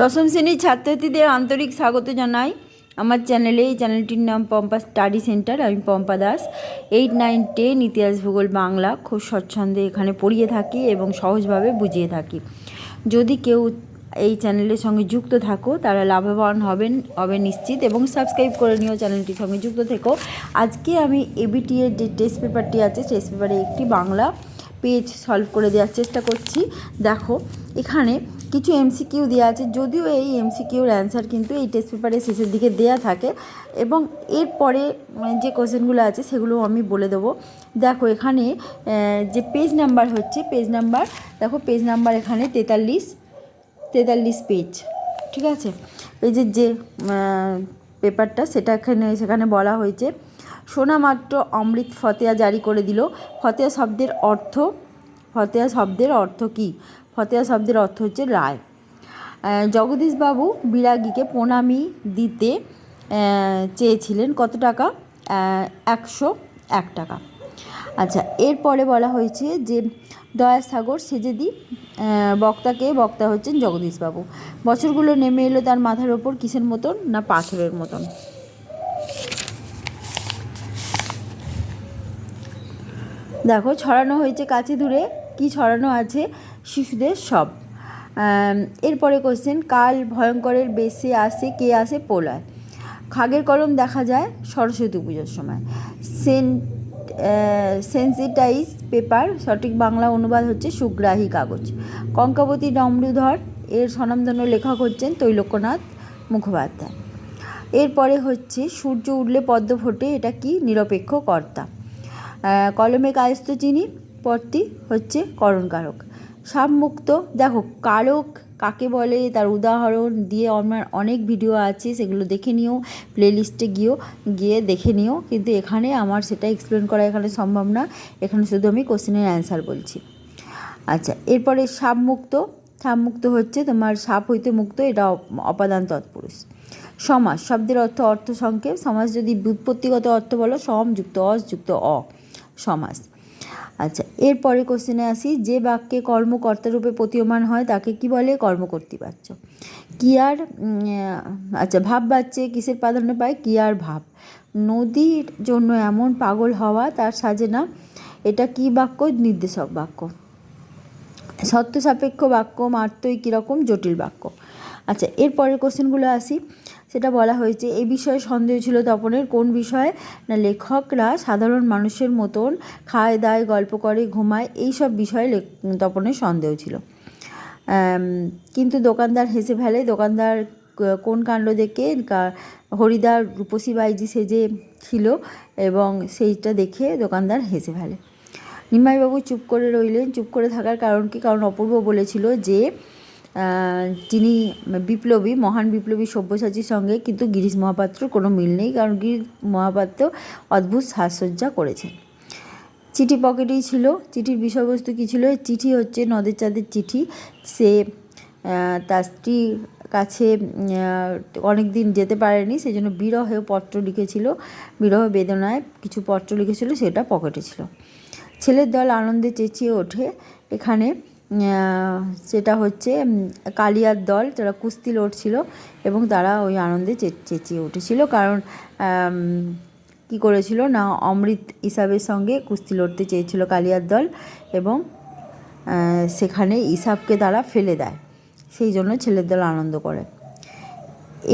দশম শ্রেণীর ছাত্রছাত্রীদের আন্তরিক স্বাগত জানাই আমার চ্যানেলে। এই চ্যানেলটির নাম পম্পা স্টাডি সেন্টার। আমি পম্পা দাস। 8, 9, 10 ইতিহাস ভূগোল বাংলা খুব স্বচ্ছন্দে এখানে পড়িয়ে থাকি এবং সহজভাবে বুঝিয়ে থাকি। যদি কেউ এই চ্যানেলের সঙ্গে যুক্ত থাকো তারা লাভবান হবে নিশ্চিত, এবং সাবস্ক্রাইব করে নিও, চ্যানেলটির সঙ্গে যুক্ত থেকো। আজকে আমি এবিটি এর যে টেস্ট পেপারটি আছে, টেস্ট পেপারে একটি বাংলা পেজ সলভ করে দেওয়ার চেষ্টা করছি। দেখো, এখানে কিছু এমসিকিউ দেওয়া আছে, যদিও এই এমসিকিউর অ্যান্সার কিন্তু এই টেস্ট পেপারের শেষের দিকে দেওয়া থাকে, এবং এরপরে যে কোশ্চেনগুলো আছে সেগুলো আমি বলে দেবো। দেখো, এখানে যে পেজ নাম্বার হচ্ছে, দেখো পেজ নাম্বার এখানে 43 পেজ, ঠিক আছে। পেজের যে পেপারটা সেখানে বলা হয়েছে, শোনা মাত্র অমৃত ফতেয়া জারি করে দিল। ফতেয়া শব্দের অর্থ কী? ফতেয়া শব্দের অর্থ হচ্ছে রায়। জগদীশবাবু বিরাগীকে প্রণামী দিতে চেয়েছিলেন কত টাকা? 101 টাকা। আচ্ছা, এরপরে বলা হয়েছে যে দয়াসাগর সেজে দি বক্তা হচ্ছেন জগদীশবাবু। বছরগুলো নেমে এলো তার মাথার ওপর কিসের মতন? না পাথরের মতন। দেখো, ছড়ানো হয়েছে কাছে দূরে, কি ছড়ানো আছে? শিশুদের সব। এরপরে কোশ্চেন, কাল ভয়ঙ্করের বেশে আসে কে আসে? প্রলয়। খাগের কলম দেখা যায় সরস্বতী পুজোর সময়। সেন্সিটাইজ পেপার, সঠিক বাংলা অনুবাদ হচ্ছে সুগ্রাহী কাগজ। কঙ্কাবতী ডমরুধর এর স্বনামধন্য লেখক হচ্ছেন তৈলক্যনাথ মুখোপাধ্যায়। এরপরে হচ্ছে সূর্য উঠলে পদ্ম ফোটে, এটা কি? নিরপেক্ষ কর্তা। কলমে কায়স্থ চিনি পদটি হচ্ছে করণকারক। সাপমুক্ত, দেখো কারক কাকে বলে তার উদাহরণ দিয়ে আমার অনেক ভিডিও আছে, সেগুলো দেখে নিও, প্লেলিস্টে গিয়ে দেখে নিও, কিন্তু এখানে আমার সেটা এক্সপ্লেন করা এখানে সম্ভব না, এখানে শুধু আমি কোশ্চেনের অ্যান্সার বলছি। আচ্ছা, এরপরে সাপমুক্ত হচ্ছে তোমার সাপ হইতে মুক্ত, এটা অপাদান তৎপুরুষ। সমাস শব্দের অর্থ সংক্ষেপ। সমাস যদি ব্যুৎপত্তিগত অর্থ বলো, সম যুক্ত অস যুক্ত অ, সমাস। আচ্ছা, এরপরে কোশ্চেনে আসি, যে বাক্যে কর্মকর্তারূপে প্রতীয়মান হয় তাকে কি বলে? কর্মকর্তৃবাচ্য। ক্রিয়ার আচ্ছা, ভাব বাচ্চে কিসের প্রাধান্য পায়? ক্রিয়ার ভাব। নদীর জন্য এমন পাগল হওয়া তার সাজে না, এটা কি বাক্য? নির্দেশক বাক্য। সত্য সাপেক্ষ বাক্য মাত্রই কীরকম? জটিল বাক্য। আচ্ছা, এরপরের কোশ্চেনগুলো আসি, সেটা বলা হয়েছে, এই বিষয়ে সন্দেহ ছিল তপনের। কোন বিষয়ে? না লেখকরা সাধারণ মানুষের মতন খায় দায় গল্প করে ঘুমায়, এইসব বিষয়ে তপনের সন্দেহ ছিল। কিন্তু দোকানদার হেসে ফেলে। দোকানদার কোন কাণ্ড দেখে? হরিদার রূপসী বাইজি সেজে ছিল এবং সেইটা দেখে দোকানদার হেসে ফেলে। নিমাইবাবু চুপ করে রইলেন। চুপ করে থাকার কারণ কি? কারণ অপূর্ব বলেছিল যে যিনি মহান বিপ্লবী সব্যসাচীর সঙ্গে কিন্তু গিরিশ মহাপাত্রর কোনো মিল নেই, কারণ গিরিশ মহাপাত্র অদ্ভুত সাজসজ্জা করেছেন। চিঠি পকেটেই ছিল। চিঠির বিষয়বস্তু কী ছিল? চিঠি হচ্ছে নদের চাঁদের চিঠি। সে তার স্ত্রীর কাছে অনেক দিন যেতে পারেনি, সেই জন্য বিরহে পত্র লিখেছিল, বিরহ বেদনায় কিছু পত্র লিখেছিল, সেটা পকেটে ছিল। ছেলের দল আনন্দে চেঁচিয়ে ওঠে, এখানে সেটা হচ্ছে কালিয়ার দল, যারা কুস্তি লড়ছিল এবং তারা ওই আনন্দে চেঁচিয়ে উঠেছিল, কারণ কি করেছিল না অমৃত ইসাবের সঙ্গে কুস্তি লড়তে চেয়েছিল কালিয়ার দল, এবং সেখানে ইসাবকে তারা ফেলে দেয়, সেই জন্য ছেলের দল আনন্দ করে।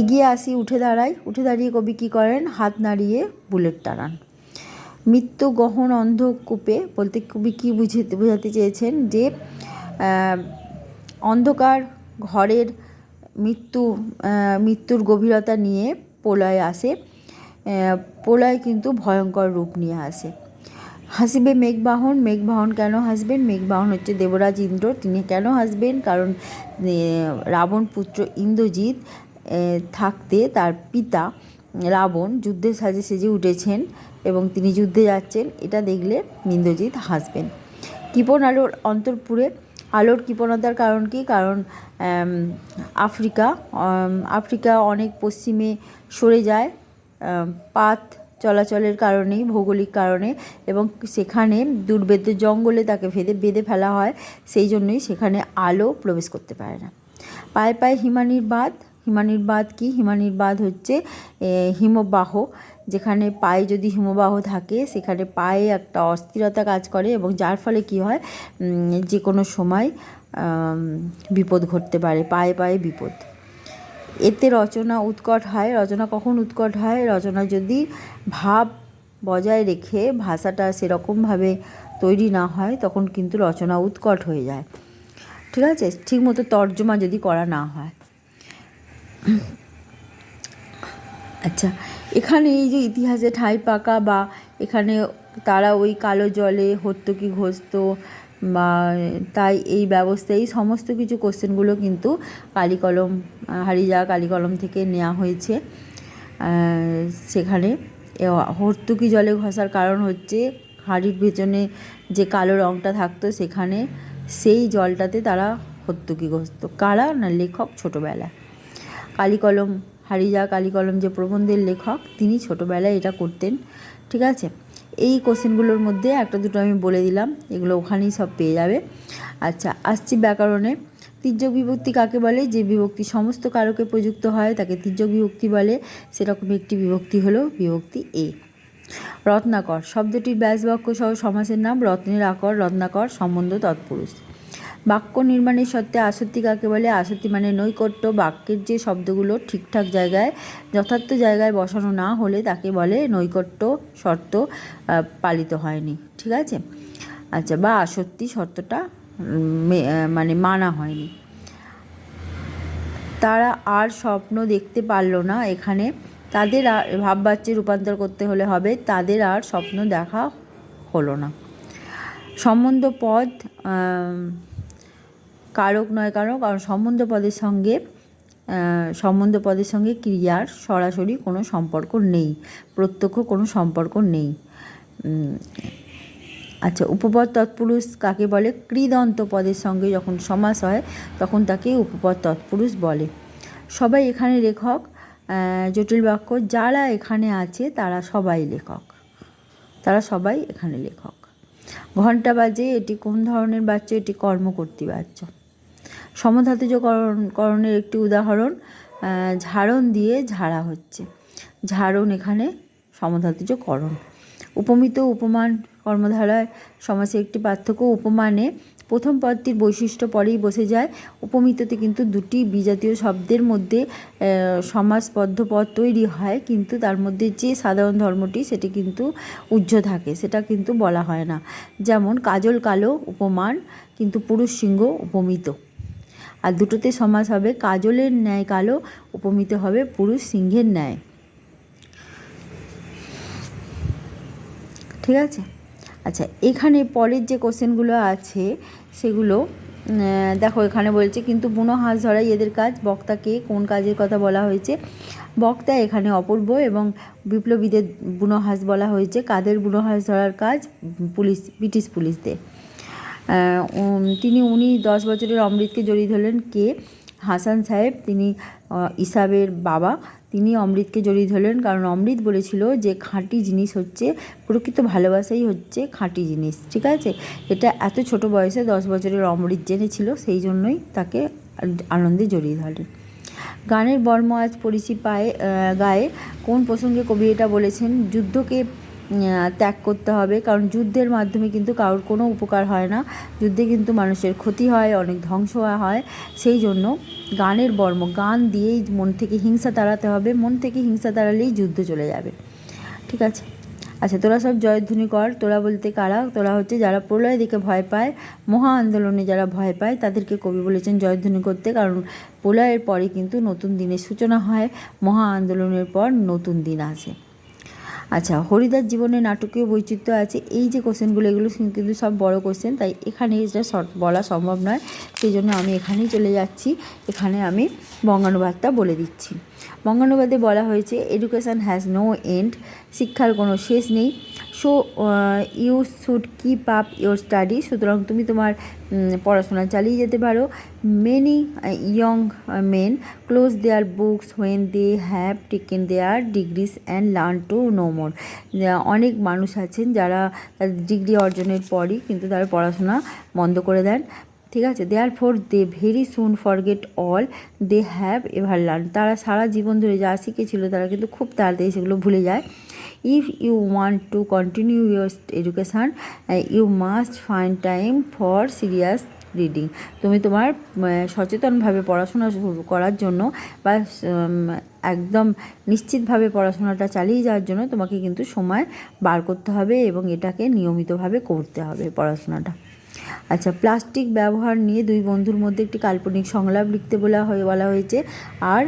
এগিয়ে আসি, উঠে দাঁড়িয়ে কবি কী করেন? হাত নাড়িয়ে বুলেট টানান। মৃত্যু গহন অন্ধকূপে বলতে কবি কী বোঝাতে চেয়েছেন? যে অন্ধকার ঘরের মৃত্যুর গভীরতা নিয়ে প্রলয় আসে। প্রলয় কিন্তু ভয়ঙ্কর রূপ নিয়ে আসে। হাসিবে মেঘবাহন কেন হাসবেন? মেঘবাহন হচ্ছে দেবরাজ ইন্দ্র, তিনি কেন হাসবেন? কারণ রাবণ পুত্র ইন্দ্রজিৎ থাকতে তার পিতা রাবণ যুদ্ধের সাজে সেজে উঠেছেন এবং তিনি যুদ্ধে যাচ্ছেন, এটা দেখলে ইন্দ্রজিৎ হাসবেন। কৃপণ আলোর অন্তরপুরে, আলোর কৃপণতার কারণ কি? কারণ আফ্রিকা অনেক পশ্চিমে সরে যায় পাত চলাচলের কারণেই, ভৌগোলিক কারণে, এবং সেখানে দুর্ভেদ্য জঙ্গলে তাকে বেঁধে ফেলা হয়, সেই জন্যই সেখানে আলো প্রবেশ করতে পারে না। পায়ে পায়ে হিমানির বাঁধ। হিমানির বাঁধ কি? হিমানির বাঁধ হচ্ছে হিমবাহ, যেখানে পায়ে যদি হিমবাহ থাকে সেখানে পায়ে একটা অস্থিরতা কাজ করে এবং যার ফলে কি হয়, যে কোনো সময় বিপদ ঘটতে পারে, পায়ে পায়ে বিপদ। এতে রচনা উৎকট হয়। রচনা কখন উৎকট হয়? রচনা যদি ভাব বজায় রেখে ভাষাটা সেরকমভাবে তৈরি না হয়, তখন কিন্তু রচনা উৎকট হয়ে যায়। ঠিক আছে? ঠিকমতো তর্জমা যদি করা না হয়। আচ্ছা, এখানে এই যে ইতিহাসে ঠাঁই পাকা, বা এখানে তারা ওই কালো জলে হর্তুকি ঘসত, বা তাই এই ব্যবস্থা, এই সমস্ত কিছু কোশ্চেনগুলো কিন্তু কালিকলম, হারিজা কালিকলম থেকে নেওয়া হয়েছে। সেখানে হর্তুকি জলে ঘষার কারণ হচ্ছে হাঁড়ির পেছনে যে কালো রঙটা থাকতো সেখানে সেই জলটাতে তারা হর্তুকি ঘষত। কারা? না, লেখক ছোটোবেলায়। কালিকলম, হারিজা কালিকলম যে প্রবন্ধের লেখক, তিনি ছোটোবেলায় এটা করতেন। ঠিক আছে? এই কোশ্চেনগুলোর মধ্যে একটা দুটো আমি বলে দিলাম, এগুলো ওখানেই সব পেয়ে যাবে। আচ্ছা, আসছি ব্যাকরণে। তির্যক বিভক্তি কাকে বলে? যে বিভক্তি সমস্ত কারকে প্রযুক্ত হয় তাকে তির্যক বিভক্তি বলে। সেরকম একটি বিভক্তি হলো বিভক্তি এ। রত্নাকর শব্দটির ব্যাসবাক্য সহ সমাসের নাম। রত্নের আকর, রত্নাকর, সম্বন্ধ তৎপুরুষ। বাক্য নির্মাণের সত্ত্বে আসত্তি কাকে বলে? আসত্তি মানে নৈকট্য। বাক্যের যে শব্দগুলো ঠিকঠাক জায়গায়, যথার্থ জায়গায় বসানো না হলে তাকে বলে নৈকট্য শর্ত পালিত হয়নি। ঠিক আছে? আচ্ছা, বা আসত্তি শর্তটা মানে মানা হয়নি। তারা আর স্বপ্ন দেখতে পারল না। এখানে তাদের আর ভাববাচ্যে রূপান্তর করতে হলে হবে তাদের আর স্বপ্ন দেখা হলো না। সম্বন্ধ পদ কারক নয় কারণ সম্বন্ধ পদের সঙ্গে ক্রিয়ার সরাসরি কোনো সম্পর্ক নেই, প্রত্যক্ষ কোনো সম্পর্ক নেই। আচ্ছা, উপপদ তৎপুরুষ কাকে বলে? কৃদন্ত পদের সঙ্গে যখন সমাস হয় তখন তাকে উপপদ তৎপুরুষ বলে। সবাই এখানে লেখক। জটিল বাক্য, যারা এখানে আছে তারা সবাই লেখক, তারা সবাই এখানে লেখক। ঘণ্টা বাজে, এটি কোন ধরনের বাচ্য? এটি কর্মকর্তী বাচ্য। সমধাতুজ করণের একটি উদাহরণ, ঝাড়ন দিয়ে ঝাড়া হচ্ছে। ঝাড়ন এখানে সমধাতুজ করণ। উপমিত উপমান কর্মধারায় সমাসে একটি পার্থক্য। উপমানে প্রথম পদটির বৈশিষ্ট্য পরেই বসে যায়। উপমিততে কিন্তু দুটি বিজাতীয় শব্দের মধ্যে সমাসবদ্ধ পদ তৈরি হয়, কিন্তু তার মধ্যে যে সাধারণ ধর্মটি সেটি কিন্তু উহ্য থাকে, সেটা কিন্তু বলা হয় না। যেমন কাজল কালো উপমান, কিন্তু পুরুষ সিংহ উপমিত। আর দুটোতে সমাস হবে কাজলের ন্যায় কালো, উপমিত হবে পুরুষ সিংহের ন্যায়। ঠিক আছে? আচ্ছা, এখানে পরের যে কোশ্চেনগুলো আছে সেগুলো দেখো, এখানে বলছে কিন্তু বুনো হাঁস ধরাই এদের কাজ। বক্তাকে কোন কাজের কথা বলা হয়েছে? বক্তা এখানে অপূর্ব এবং বিপ্লবীদের বুনো হাঁস বলা হয়েছে। কাদের বুনো হাঁস ধরার কাজ? ব্রিটিশ পুলিশদের। উনি 10 বছরের অমৃতকে জড়িয়ে ধরলেন। কে? হাসান সাহেব, তিনি ইসাবের বাবা। তিনি অমৃতকে জড়িয়ে ধরলেন কারণ অমৃত বলেছিল যে খাঁটি জিনিস হচ্ছে, প্রকৃত ভালোবাসাই হচ্ছে খাঁটি জিনিস। ঠিক আছে? এটা এত ছোট বয়সে 10 বছরের অমৃত জেনেছিল, সেই জন্যই তাকে আনন্দে জড়িয়ে ধরলেন। গানের বর্ম আজ পড়িছি পায়ে গায়ে, কোন প্রসঙ্গে কবি এটা বলেছেন? যুদ্ধকে ত্যাগ করতে হবে, কারণ যুদ্ধের মাধ্যমে কিন্তু কারোর কোনো উপকার হয় না, যুদ্ধে কিন্তু মানুষের ক্ষতি হয়, অনেক ধ্বংস হয়। সেই জন্য গানের বর্ম, গান দিয়েই মন থেকে হিংসা তাড়াতে হবে, মন থেকে হিংসা তাড়ালেই যুদ্ধ চলে যাবে। ঠিক আছে? আচ্ছা, তোরা সব জয়ধ্বনি কর। তোরা বলতে কারা? তোরা হচ্ছে যারা প্রলয় দেখে ভয় পায়, মহা আন্দোলনে যারা ভয় পায় তাদেরকে কবি বলেছেন জয়ধ্বনি করতে, কারণ প্রলয়ের পরে কিন্তু নতুন দিনের সূচনা হয়, মহা আন্দোলনের পর নতুন দিন আসে। আচ্ছা, হরিদাস জীবনে নাটকীয় বৈচিত্র্য আছে। এই যে কোশ্চেনগুলো, এগুলো কিন্তু সব বড় কোশ্চেন, তাই এখানে এটা শর্ট বলা সম্ভব নয়, সেই জন্য আমি এখানেই চলে যাচ্ছি। এখানে আমি বঙ্গানুবাদটা বলে দিচ্ছি। বঙ্গানুবাদে বলা হয়েছে এডুকেশান হ্যাজ নো এন্ড, শিক্ষার কোনো শেষ নেই। So you should keep up your study, সুতরাং তুমি তোমার পড়াশোনা চালিয়ে যেতে পারো। Many young men close their books when they have taken their degrees and learn to know more. অনেক মানুষ আছেন যারা তাদের ডিগ্রি অর্জনের পরই কিন্তু তারা পড়াশোনা বন্ধ করে দেন। ঠিক আছে। Therefore they very soon forget all they have ever learn, তারা সারা জীবন ধরে যা শিখেছিল তারা কিন্তু খুব তাড়াতাড়ি সেগুলো ভুলে যায়। If you want to continue your education you must find time for serious reading, তুমি তোমার সচেতনভাবে পড়াশোনা শুরু করার জন্য বা একদম নিশ্চিতভাবে পড়াশোনাটা চালিয়ে যাওয়ার জন্য তোমাকে কিন্তু সময় বার করতে হবে এবং এটাকে নিয়মিতভাবে করতে হবে পড়াশোনাটা। আচ্ছা, প্লাস্টিক ব্যবহার নিয়ে দুই বন্ধুর মধ্যে একটি কাল্পনিক সংলাপ লিখতে বলা হয়েছে। আর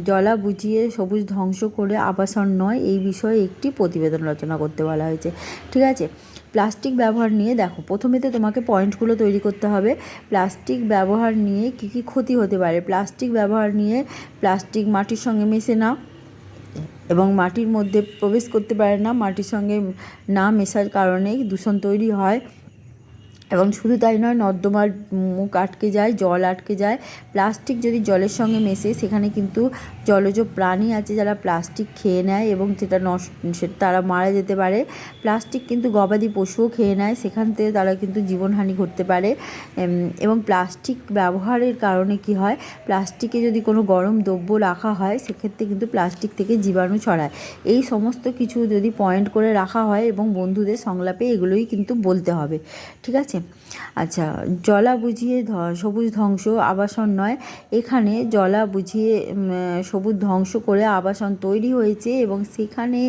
জলা বুঝিয়ে সবুজ ধ্বংস করে আবাসন নয়, এই বিষয়ে একটি প্রতিবেদন রচনা করতে বলা হয়েছে। ঠিক আছে, প্লাস্টিক ব্যবহার নিয়ে দেখো, প্রথমেতে তোমাকে পয়েন্টগুলো তৈরি করতে হবে। প্লাস্টিক ব্যবহার নিয়ে কী কী ক্ষতি হতে পারে। প্লাস্টিক ব্যবহার নিয়ে, প্লাস্টিক মাটির সঙ্গে মেশে না এবং মাটির মধ্যে প্রবেশ করতে পারে না, মাটির সঙ্গে না মেশার কারণে দূষণ তৈরি হয়। এবং শুধু তাই নয়, নর্দমার মুখ আটকে যায়, জল আটকে যায়। প্লাস্টিক যদি জলের সঙ্গে মেশে, সেখানে কিন্তু জলজ প্রাণী আছে যারা প্লাস্টিক খেয়ে নেয় এবং তারা মারা যেতে পারে। প্লাস্টিক কিন্তু গবাদি পশুও খেয়ে নেয়, সেখান থেকে তারা কিন্তু জীবনহানি ঘটতে পারে। এবং প্লাস্টিক ব্যবহারের কারণে কি হয়, প্লাস্টিকে যদি কোনো গরম দ্রব্য রাখা হয়, সেক্ষেত্রে কিন্তু প্লাস্টিক থেকে জীবাণু ছড়ায়। এই সমস্ত কিছু যদি পয়েন্ট করে রাখা হয় এবং বন্ধুদের সংলাপে এগুলোই কিন্তু বলতে হবে। ঠিক আছে। আচ্ছা, জলা বুঝিয়ে সবুজ ধ্বংস আবাসন নয়, এখানে জলা বুঝিয়ে সবুজ ধ্বংস করে আবাসন তৈরি হয়েছে এবং সেখানে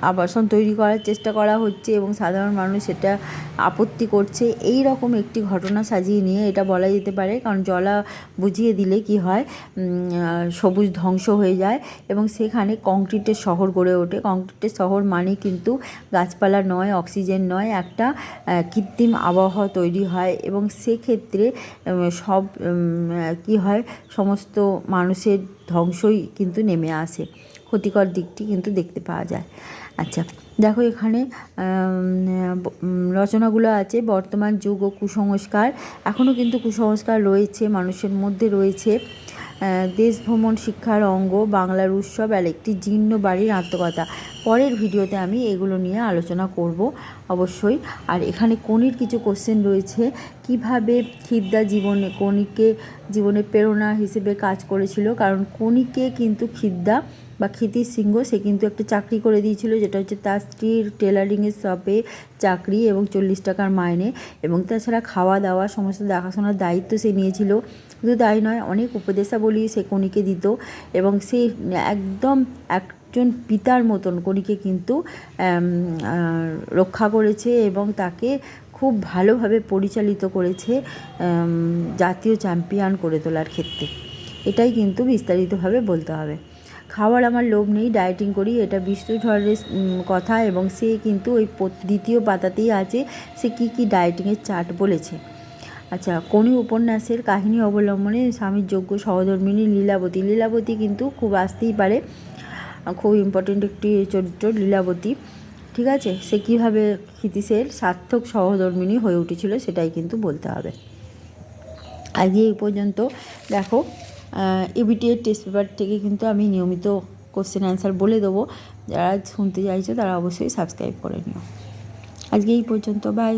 আবাসন তৈরি করার চেষ্টা করা হচ্ছে এবং সাধারণ মানুষ সেটা আপত্তি করছে। এই রকম একটি ঘটনা সাজিয়ে নিয়ে এটা বলা যেতে পারে। কারণ জলা বুঝিয়ে দিলে কি হয়, সবুজ ধ্বংস হয়ে যায় এবং সেখানে কংক্রিটের শহর গড়ে ওঠে। কংক্রিটের শহর মানে কিন্তু গাছপালা নয়, অক্সিজেন নয়, একটা কৃত্রিম আবহাওয়া তৈরি হয় এবং সেক্ষেত্রে সব কি হয়, সমস্ত মানুষের ধ্বংসই কিন্তু নেমে আসে, ক্ষতিকর দিকটি কিন্তু দেখতে পাওয়া যায়। আচ্ছা, দেখো এখানে রচনাগুলো আছে। বর্তমান যুগ ও কুসংস্কার, এখনও কিন্তু কুসংস্কার রয়েছে, মানুষের মধ্যে রয়েছে। দেশ ভ্রমণ শিক্ষার অঙ্গ, বাংলার উৎসব আর একটি জীর্ণ বাড়ির আত্মকথা। পরের ভিডিওতে আমি এগুলো নিয়ে আলোচনা করব অবশ্যই। আর এখানে কনির কিছু কোশ্চেন রয়েছে, কিভাবে খিদ্দা কনিকে জীবনে প্রেরণা হিসেবে কাজ করেছিল। কারণ কনিকে কিন্তু খিদ্দা বা ক্ষিতির সিংহ, সে কিন্তু একটা চাকরি করে দিয়েছিল, যেটা হচ্ছে তার স্ত্রীর টেলারিংয়ের শপে চাকরি এবং 40 টাকার মাইনে, এবং তাছাড়া খাওয়া দাওয়া সমস্ত দেখাশোনার দায়িত্ব সে নিয়েছিল। শুধু তাই নয়, অনেক উপদেশাবলী সে কনিকে দিত এবং সে একদম একজন পিতার মতন কনিকে কিন্তু রক্ষা করেছে এবং তাকে খুব ভালোভাবে পরিচালিত করেছে জাতীয় চ্যাম্পিয়ন করে তোলার ক্ষেত্রে। এটাই কিন্তু বিস্তারিতভাবে বলতে হবে। খাওয়ার আমার লোভ নেই, ডায়েটিং করি, এটা বিষ্ণুধরের কথা এবং সে কিন্তু ওই দ্বিতীয় পাতাতেই আছে সে কী ডায়েটিংয়ের চার্ট বলেছে। আচ্ছা, কোনি উপন্যাসের কাহিনী অবলম্বনে স্বামীর যোগ্য সহধর্মিণী লীলাবতী। লীলাবতী কিন্তু খুব আসতেই পারে, খুব ইম্পর্টেন্ট একটি চরিত্র লীলাবতী। ঠিক আছে, সে কীভাবে ক্ষিতীশের সার্থক সহধর্মিণী হয়ে উঠেছিল সেটাই কিন্তু বলতে হবে। আজকে এই পর্যন্ত। দেখো, ইবিটিএর টেস্ট পেপার থেকে কিন্তু আমি নিয়মিত কোশ্চেন অ্যান্সার বলে দেবো, যারা শুনতে চাইছো তারা অবশ্যই সাবস্ক্রাইব করে নিও। আজকে এই পর্যন্ত, বাই।